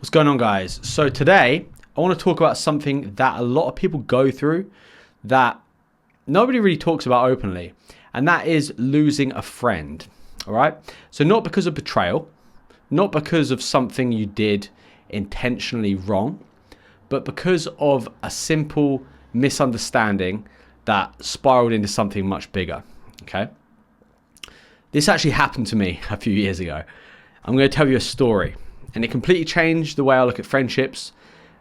What's going on, guys? So today I want to talk about something that a lot of people go through that nobody really talks about openly, and that is losing a friend. All right, so not because of betrayal, not because of something you did intentionally wrong, but because of a simple misunderstanding that spiraled into something much bigger. Okay, this actually happened to me a few years ago. I'm going to tell you a story, and it completely changed the way I look at friendships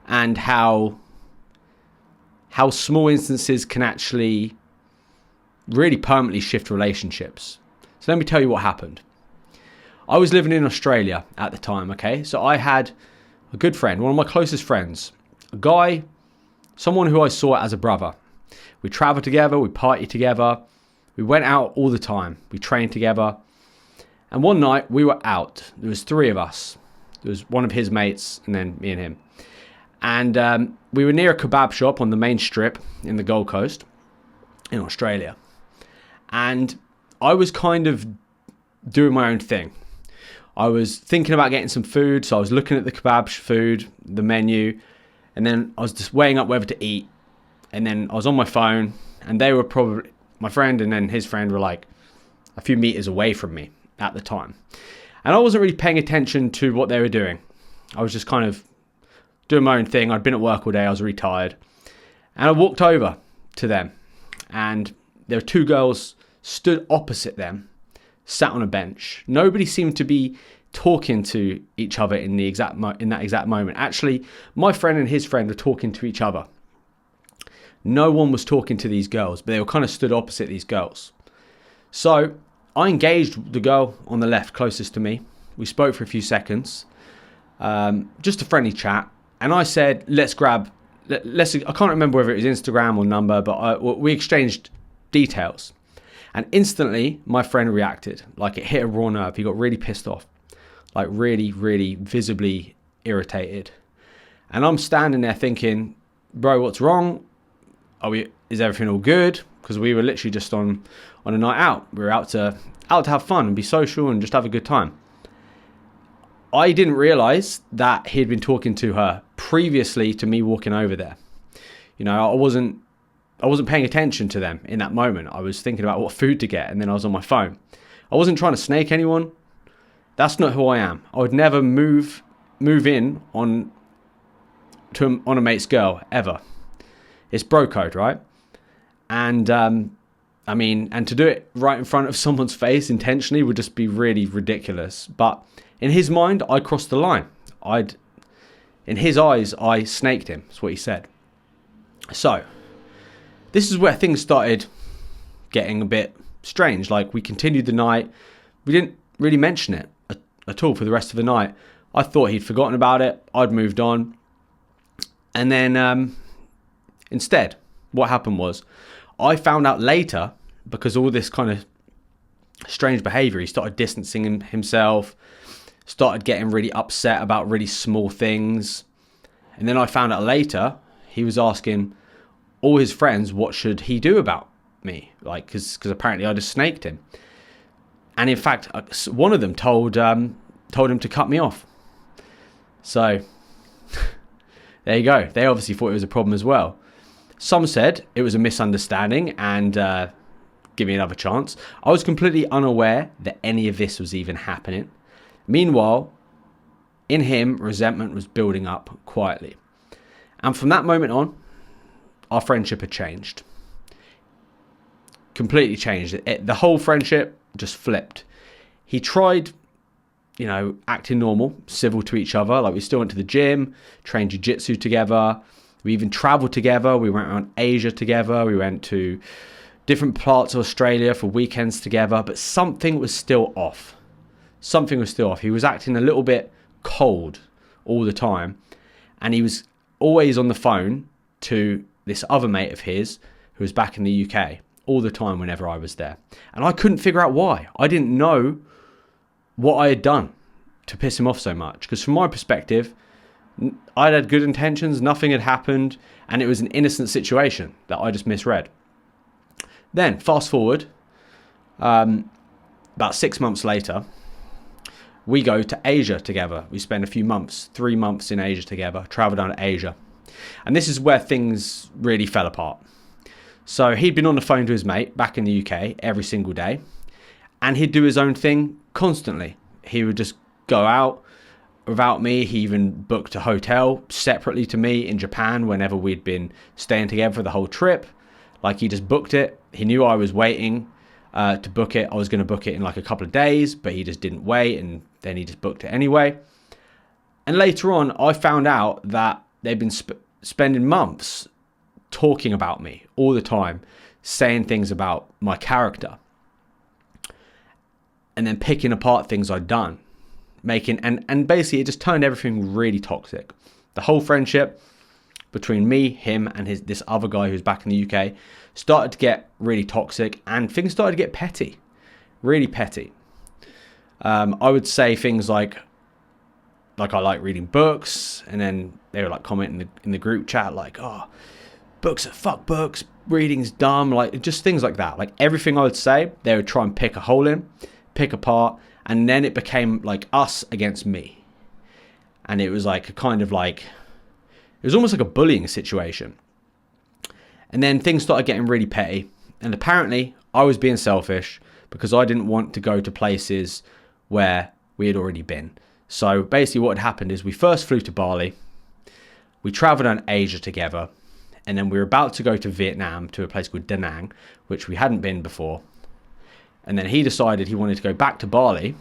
and how small instances can actually really permanently shift relationships. So let me tell you what happened. I was living in Australia at the time, okay? So I had a good friend, one of my closest friends, a guy, someone who I saw as a brother. We traveled together, we partied together, we went out all the time, we trained together. And one night we were out. There was three of us. There was one of his mates and then me and him. And we were near a kebab shop on the main strip in the Gold Coast in Australia. And I was kind of doing my own thing. I was thinking about getting some food, so I was looking at the kebab food, the menu, and then I was just weighing up whether to eat. And then I was on my phone, and they were probably, my friend and then his friend were like a few meters away from me at the time. And I wasn't really paying attention to what they were doing. I was just kind of doing my own thing. I'd been at work all day. I was really tired. And I walked over to them. And there were two girls stood opposite them, sat on a bench. Nobody seemed to be talking to each other in that exact moment. Actually, my friend and his friend were talking to each other. No one was talking to these girls, but they were kind of stood opposite these girls. So I engaged the girl on the left closest to me. We spoke for a few seconds, just a friendly chat. And I said, let's I can't remember whether it was Instagram or number, but we exchanged details. And instantly, my friend reacted like it hit a raw nerve. He got really pissed off, like really, really visibly irritated. And I'm standing there thinking, bro, what's wrong? Is everything all good? Because we were literally just on a night out. We were out to have fun and be social and just have a good time. I didn't realize that he'd been talking to her previously to me walking over there. You know, I wasn't paying attention to them in that moment. I was thinking about what food to get, and then I was on my phone. I wasn't trying to snake anyone. That's not who I am. I would never move in on a mate's girl ever. It's bro code, right? And and to do it right in front of someone's face intentionally would just be really ridiculous. But in his mind, I crossed the line. In his eyes, I snaked him. That's what he said. So this is where things started getting a bit strange. Like, we continued the night. We didn't really mention it at all for the rest of the night. I thought he'd forgotten about it. I'd moved on. And then instead, what happened was I found out later, because all this kind of strange behavior, he started distancing himself, started getting really upset about really small things. And then I found out later he was asking all his friends, what should he do about me? Like, because apparently I just snaked him. And in fact, one of them told him to cut me off. So there you go. They obviously thought it was a problem as well. Some said it was a misunderstanding and give me another chance. I was completely unaware that any of this was even happening. Meanwhile, in him, resentment was building up quietly. And from that moment on, our friendship had changed. Completely changed. The whole friendship just flipped. He tried, acting normal, civil to each other. Like, we still went to the gym, trained jiu-jitsu together. We even traveled together. We went around Asia together. We went to different parts of Australia for weekends together. But something was still off. Something was still off. He was acting a little bit cold all the time. And he was always on the phone to this other mate of his who was back in the UK all the time whenever I was there. And I couldn't figure out why. I didn't know what I had done to piss him off so much. Because from my perspective, I'd had good intentions, nothing had happened, and it was an innocent situation that I just misread. Then, fast forward, about 6 months later, we go to Asia together. We spend a few months, 3 months in Asia together, travel down to Asia. And this is where things really fell apart. So he'd been on the phone to his mate back in the UK every single day, and he'd do his own thing constantly. He would just go out without me. He even booked a hotel separately to me in Japan whenever we'd been staying together for the whole trip. Like, he just booked it. He knew I was waiting to book it. I was going to book it in like a couple of days, but he just didn't wait, and then he just booked it anyway. And later on, I found out that they'd been spending months talking about me all the time, saying things about my character, and then picking apart things I'd done, and basically it just turned everything really toxic. The whole friendship between me, him, and this other guy who's back in the UK started to get really toxic, and things started to get petty, really petty. I would say things like I like reading books, and then they were like commenting in the group chat like, oh, books are fuck books, reading's dumb, like just things like that. Like everything I would say, they would try and pick a hole in, pick apart, and then it became like us against me. And it was like it was almost like a bullying situation. And then things started getting really petty, and apparently I was being selfish because I didn't want to go to places where we had already been. So basically what had happened is we first flew to Bali, we traveled on Asia together, and then we were about to go to Vietnam to a place called Da Nang, which we hadn't been before. And then he decided he wanted to go back to Bali.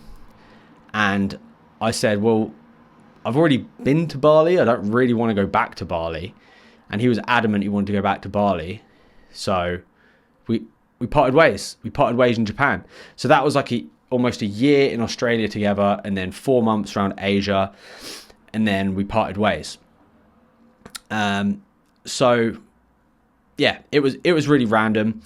And I said, well, I've already been to Bali. I don't really want to go back to Bali. And he was adamant he wanted to go back to Bali. So we parted ways. We parted ways in Japan. So that was like almost a year in Australia together, and then 4 months around Asia. And then we parted ways. So yeah, it was really random.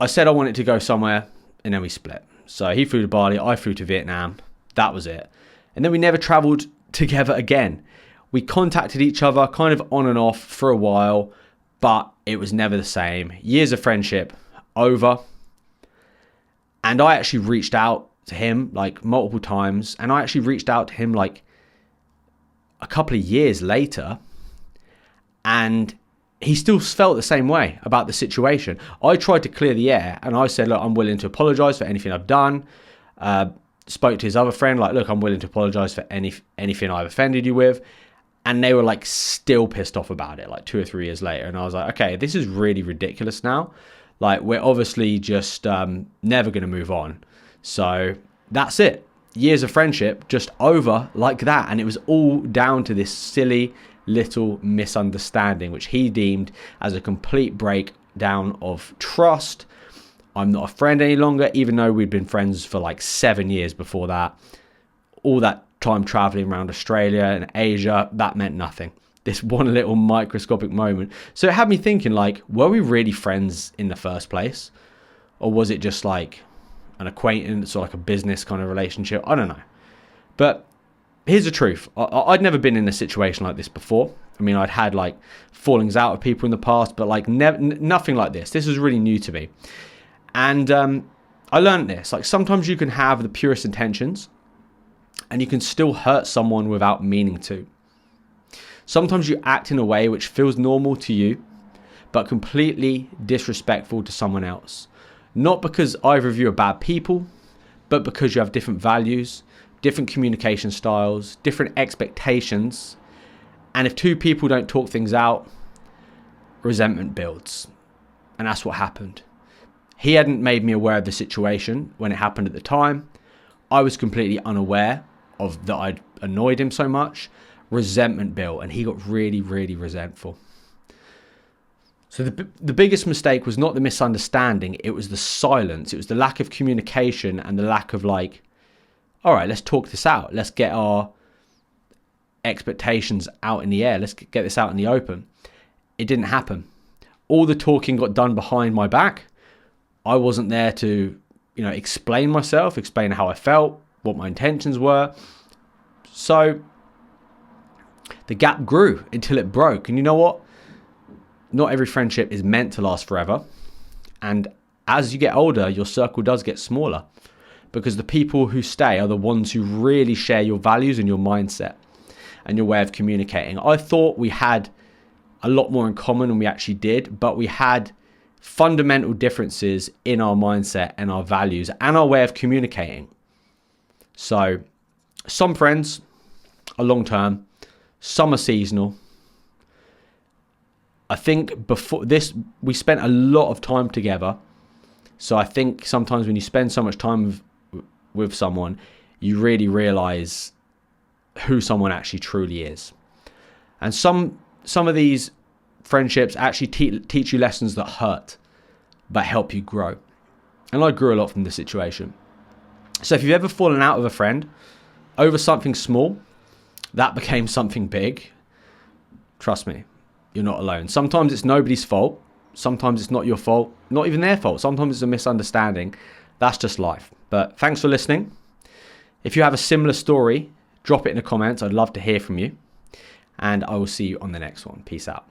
I said I wanted to go somewhere, and then we split. So he flew to Bali, I flew to Vietnam. That was it. And then we never traveled together again. We contacted each other kind of on and off for a while, but it was never the same. Years of friendship over. And I actually reached out to him like multiple times, and I actually reached out to him like a couple of years later, and he still felt the same way about the situation. I tried to clear the air, and I said, look, I'm willing to apologize for anything I've done. Spoke to his other friend, like, look, I'm willing to apologize for anything I've offended you with. And they were like still pissed off about it, like 2 or 3 years later. And I was like, okay, this is really ridiculous now. Like, we're obviously just never going to move on. So that's it. Years of friendship just over like that. And it was all down to this silly little misunderstanding, which he deemed as a complete breakdown of trust. I'm not a friend any longer, even though we'd been friends for like 7 years before that. All that time traveling around Australia and Asia, that meant nothing. This one little microscopic moment. So it had me thinking, like, were we really friends in the first place? Or was it just like an acquaintance or like a business kind of relationship? I don't know. But here's the truth. I'd never been in a situation like this before. I mean, I'd had like fallings out with people in the past, but like nothing like this. This was really new to me. And I learned this. Like, sometimes you can have the purest intentions and you can still hurt someone without meaning to. Sometimes you act in a way which feels normal to you, but completely disrespectful to someone else. Not because either of you are bad people, but because you have different values, different communication styles, different expectations. And if two people don't talk things out, resentment builds. And that's what happened. He hadn't made me aware of the situation when it happened at the time. I was completely unaware of that I'd annoyed him so much. Resentment built, and he got really, really resentful. So the biggest mistake was not the misunderstanding, it was the silence. It was the lack of communication and the lack of like, all right, let's talk this out. Let's get our expectations out in the air. Let's get this out in the open. It didn't happen. All the talking got done behind my back. I wasn't there to, explain myself, explain how I felt, what my intentions were. So the gap grew until it broke. And you know what? Not every friendship is meant to last forever. And as you get older, your circle does get smaller. because the people who stay are the ones who really share your values and your mindset and your way of communicating. I thought we had a lot more in common than we actually did, but we had fundamental differences in our mindset and our values and our way of communicating. So some friends are long term, some are seasonal. I think before this, we spent a lot of time together. So I think sometimes when you spend so much time with someone, you really realize who someone actually truly is. And some of these friendships actually teach you lessons that hurt, but help you grow. And I grew a lot from this situation. So if you've ever fallen out with a friend over something small, that became something big, trust me, you're not alone. Sometimes it's nobody's fault. Sometimes it's not your fault, not even their fault. Sometimes it's a misunderstanding. That's just life. But thanks for listening. If you have a similar story, drop it in the comments. I'd love to hear from you. And I will see you on the next one. Peace out.